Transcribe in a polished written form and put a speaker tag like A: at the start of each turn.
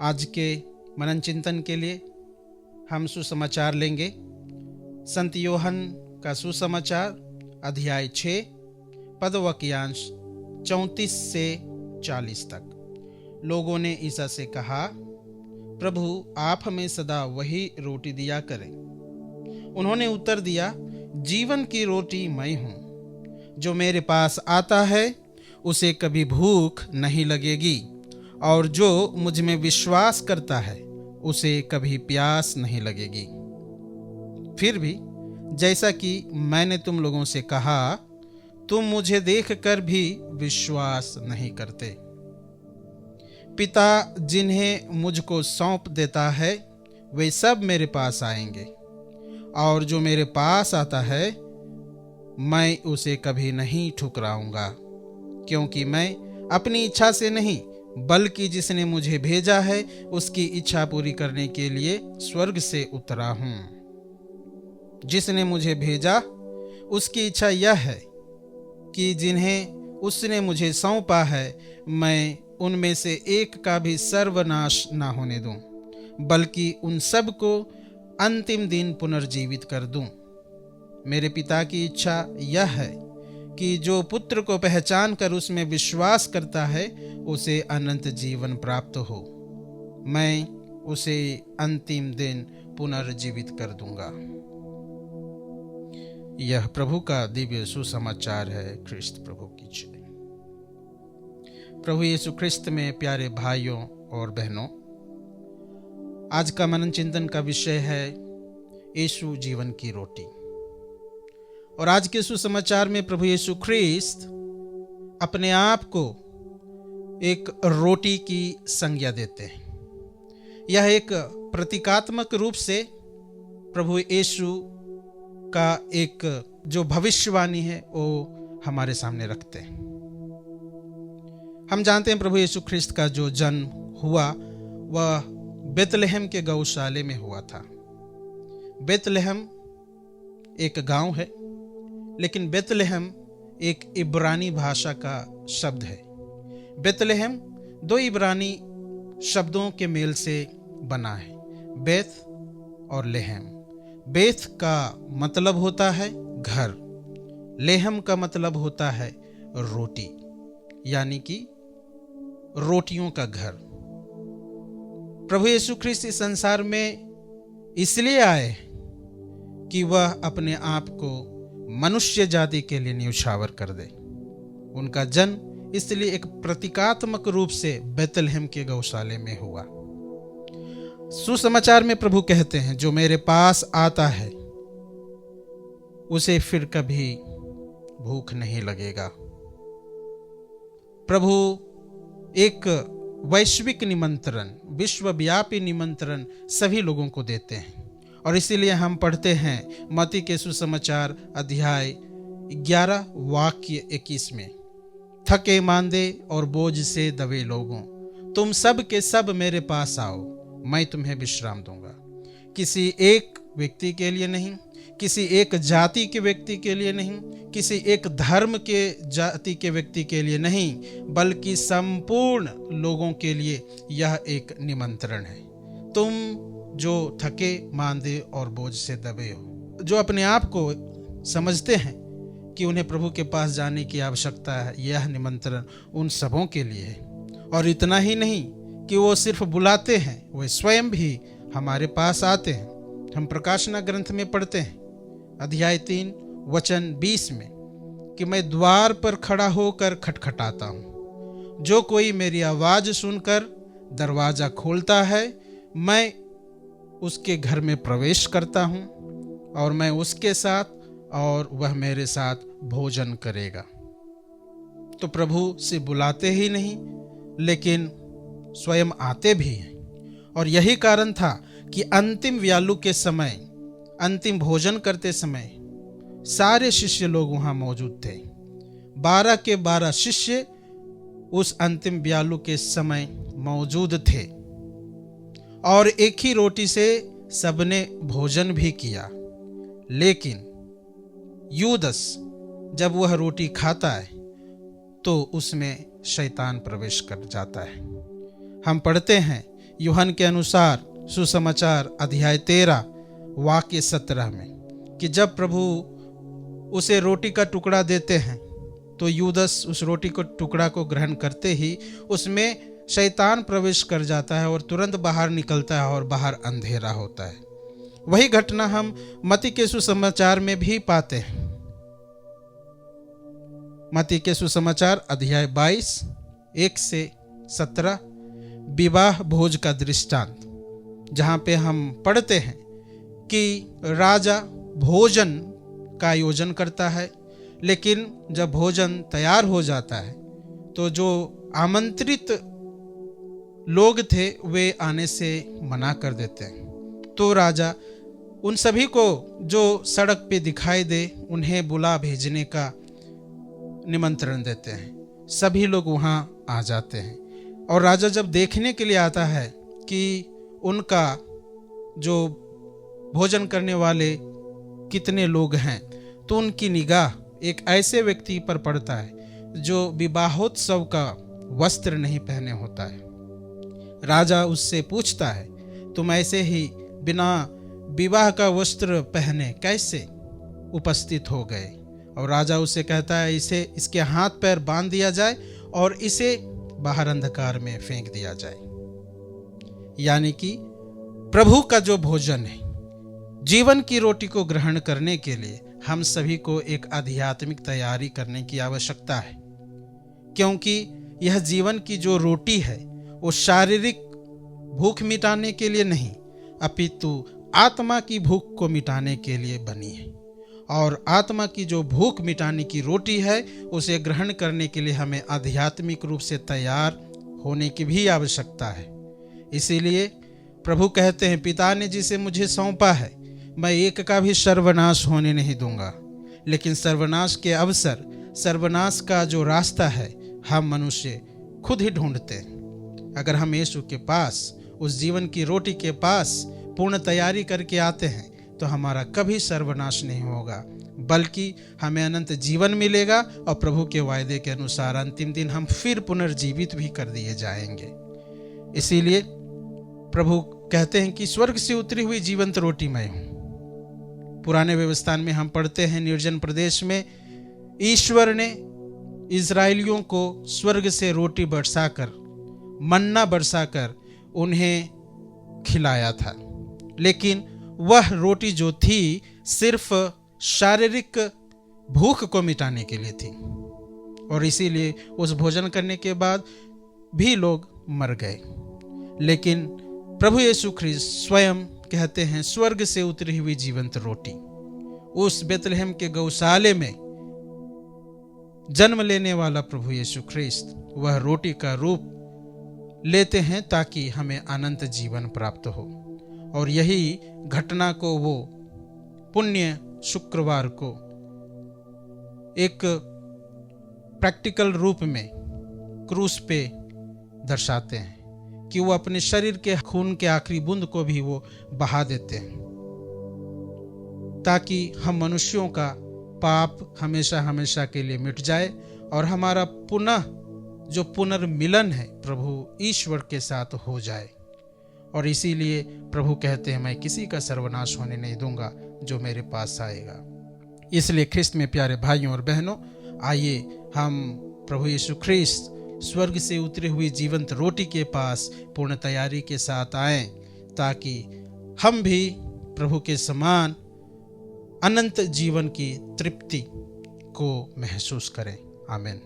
A: आज के मनन चिंतन के लिए हम सुसमाचार लेंगे। संत योहन का सुसमाचार अध्याय 6 पद वाक्यांश 34 से 40 तक। लोगों ने ईसा से कहा, प्रभु आप हमें सदा वही रोटी दिया करें। उन्होंने उत्तर दिया, जीवन की रोटी मैं हूँ। जो मेरे पास आता है उसे कभी भूख नहीं लगेगी, और जो मुझ में विश्वास करता है उसे कभी प्यास नहीं लगेगी। फिर भी जैसा कि मैंने तुम लोगों से कहा, तुम मुझे देखकर भी विश्वास नहीं करते। पिता जिन्हें मुझको सौंप देता है वे सब मेरे पास आएंगे, और जो मेरे पास आता है मैं उसे कभी नहीं ठुकराऊंगा, क्योंकि मैं अपनी इच्छा से नहीं बल्कि जिसने मुझे भेजा है उसकी इच्छा पूरी करने के लिए स्वर्ग से उतरा हूँ। जिसने मुझे भेजा उसकी इच्छा यह है कि जिन्हें उसने मुझे सौंपा है मैं उनमें से एक का भी सर्वनाश न होने दूं, बल्कि उन सब को अंतिम दिन पुनर्जीवित कर दूं। मेरे पिता की इच्छा यह है कि जो पुत्र को पहचान कर उसमें विश्वास करता है उसे अनंत जीवन प्राप्त हो। मैं उसे अंतिम दिन पुनर्जीवित कर दूंगा। यह प्रभु का दिव्य सुसमाचार है। ख्रिस्त प्रभु की जय। प्रभु यीशु ख्रिस्त में प्यारे भाइयों और बहनों, आज का मनन चिंतन का विषय है यीशु जीवन की रोटी। और आज के सुसमाचार में प्रभु यीशु ख्रिस्त अपने आप को एक रोटी की संज्ञा देते हैं। यह एक प्रतीकात्मक रूप से प्रभु यीशु का एक जो भविष्यवाणी है वो हमारे सामने रखते हैं। हम जानते हैं प्रभु यीशु ख्रिस्त का जो जन्म हुआ वह बेतलहम के गौशाले में हुआ था। बेतलहम एक गांव है, लेकिन बेतलहम एक इब्रानी भाषा का शब्द है। बेतलहम दो इब्रानी शब्दों के मेल से बना है, बेत और लेहम। बेत का मतलब होता है घर, लेहम का मतलब होता है रोटी, यानी कि रोटियों का घर। प्रभु यीशु ख्रिस्त इस संसार में इसलिए आए कि वह अपने आप को मनुष्य जाति के लिए न्यौछावर कर दे। उनका जन्म इसलिए एक प्रतीकात्मक रूप से बेतलहम के गौशाले में हुआ। सुसमाचार में प्रभु कहते हैं, जो मेरे पास आता है उसे फिर कभी भूख नहीं लगेगा। प्रभु एक वैश्विक निमंत्रण, विश्वव्यापी निमंत्रण सभी लोगों को देते हैं। और इसीलिए हम पढ़ते हैं मत्ती के सुसमाचार अध्याय 11 वाक्य 21 में, थके मांदे और बोझ से दबे लोगों, तुम सब के सब मेरे पास आओ, मैं तुम्हें विश्राम दूंगा। किसी एक व्यक्ति के लिए नहीं, किसी एक जाति के व्यक्ति के लिए नहीं, किसी एक धर्म के जाति के व्यक्ति के लिए नहीं, बल्कि संपूर्ण लोगों के लिए यह एक निमंत्रण है। तुम जो थके मांदे और बोझ से दबे हो, जो अपने आप को समझते हैं कि उन्हें प्रभु के पास जाने की आवश्यकता है, यह निमंत्रण उन सबों के लिए है। और इतना ही नहीं कि वो सिर्फ बुलाते हैं, वे स्वयं भी हमारे पास आते हैं। हम प्रकाशना ग्रंथ में पढ़ते हैं अध्याय 3 वचन 20 में कि मैं द्वार पर खड़ा होकर खटखटाता हूँ। जो कोई मेरी आवाज सुनकर दरवाजा खोलता है, मैं उसके घर में प्रवेश करता हूँ, और मैं उसके साथ और वह मेरे साथ भोजन करेगा। तो प्रभु से बुलाते ही नहीं, लेकिन स्वयं आते भी हैं। और यही कारण था कि अंतिम व्यालु के समय, अंतिम भोजन करते समय सारे शिष्य लोग वहां मौजूद थे। 12 के 12 शिष्य उस अंतिम व्यालु के समय मौजूद थे, और एक ही रोटी से सबने भोजन भी किया। लेकिन यूदस जब वह रोटी खाता है तो उसमें शैतान प्रवेश कर जाता है। हम पढ़ते हैं यूहन्ना के अनुसार सुसमाचार अध्याय 13 वाक्य 17 में कि जब प्रभु उसे रोटी का टुकड़ा देते हैं तो यूदस उस रोटी को टुकड़ा को ग्रहण करते ही उसमें शैतान प्रवेश कर जाता है और तुरंत बाहर निकलता है और बाहर अंधेरा होता है। वही घटना हम मत्ती के सुसमाचार में भी पाते हैं। मत्ती के सुसमाचार अध्याय 22 1 से 17 विवाह भोज का दृष्टांत, जहाँ पे हम पढ़ते हैं कि राजा भोजन का आयोजन करता है, लेकिन जब भोजन तैयार हो जाता है तो जो आमंत्रित लोग थे वे आने से मना कर देते हैं। तो राजा उन सभी को जो सड़क पे दिखाई दे उन्हें बुला भेजने का निमंत्रण देते हैं। सभी लोग वहाँ आ जाते हैं और राजा जब देखने के लिए आता है कि उनका जो भोजन करने वाले कितने लोग हैं, तो उनकी निगाह एक ऐसे व्यक्ति पर पड़ता है जो विवाहोत्सव का वस्त्र नहीं पहने होता है। राजा उससे पूछता है, तुम ऐसे ही बिना विवाह का वस्त्र पहने कैसे उपस्थित हो गए? और राजा उससे कहता है, इसे इसके हाथ पैर बांध दिया जाए और इसे बाहर अंधकार में फेंक दिया जाए। यानी कि प्रभु का जो भोजन है, जीवन की रोटी को ग्रहण करने के लिए हम सभी को एक आध्यात्मिक तैयारी करने की आवश्यकता है, क्योंकि यह जीवन की जो रोटी है वो शारीरिक भूख मिटाने के लिए नहीं, अपितु आत्मा की भूख को मिटाने के लिए बनी है। और आत्मा की जो भूख मिटाने की रोटी है उसे ग्रहण करने के लिए हमें आध्यात्मिक रूप से तैयार होने की भी आवश्यकता है। इसीलिए प्रभु कहते हैं, पिता ने जिसे मुझे सौंपा है मैं एक का भी सर्वनाश होने नहीं दूंगा। लेकिन सर्वनाश के अवसर, सर्वनाश का जो रास्ता है हम मनुष्य खुद ही ढूंढते हैं। अगर हम यीशु के पास, उस जीवन की रोटी के पास पूर्ण तैयारी करके आते हैं तो हमारा कभी सर्वनाश नहीं होगा, बल्कि हमें अनंत जीवन मिलेगा और प्रभु के वायदे के अनुसार अंतिम दिन हम फिर पुनर्जीवित भी कर दिए जाएंगे। इसीलिए प्रभु कहते हैं कि स्वर्ग से उतरी हुई जीवंत रोटी मैं हूँ। पुराने व्यवस्थान में हम पढ़ते हैं, निर्जन प्रदेश में ईश्वर ने इजराइलियों को स्वर्ग से रोटी बरसाकर, मन्ना बरसाकर उन्हें खिलाया था। लेकिन वह रोटी जो थी सिर्फ शारीरिक भूख को मिटाने के लिए थी, और इसीलिए उस भोजन करने के बाद भी लोग मर गए। लेकिन प्रभु यीशु ख्रिस्त स्वयं कहते हैं, स्वर्ग से उतरी हुई जीवंत रोटी। उस बेतलहम के गौशाले में जन्म लेने वाला प्रभु यीशु ख्रिस्त वह रोटी का रूप लेते हैं ताकि हमें अनंत जीवन प्राप्त हो। और यही घटना को वो पुण्य शुक्रवार को एक प्रैक्टिकल रूप में क्रूस पे दर्शाते हैं कि वो अपने शरीर के खून के आखिरी बूंद को भी वो बहा देते हैं, ताकि हम मनुष्यों का पाप हमेशा हमेशा के लिए मिट जाए और हमारा पुनः जो पुनर्मिलन है प्रभु ईश्वर के साथ हो जाए। और इसीलिए प्रभु कहते हैं, मैं किसी का सर्वनाश होने नहीं दूंगा जो मेरे पास आएगा। इसलिए ख्रिस्त में प्यारे भाइयों और बहनों, आइए हम प्रभु यीशु ख्रिस्त स्वर्ग से उतरी हुई जीवंत रोटी के पास पूर्ण तैयारी के साथ आएं, ताकि हम भी प्रभु के समान अनंत जीवन की तृप्ति को महसूस करें। आमीन।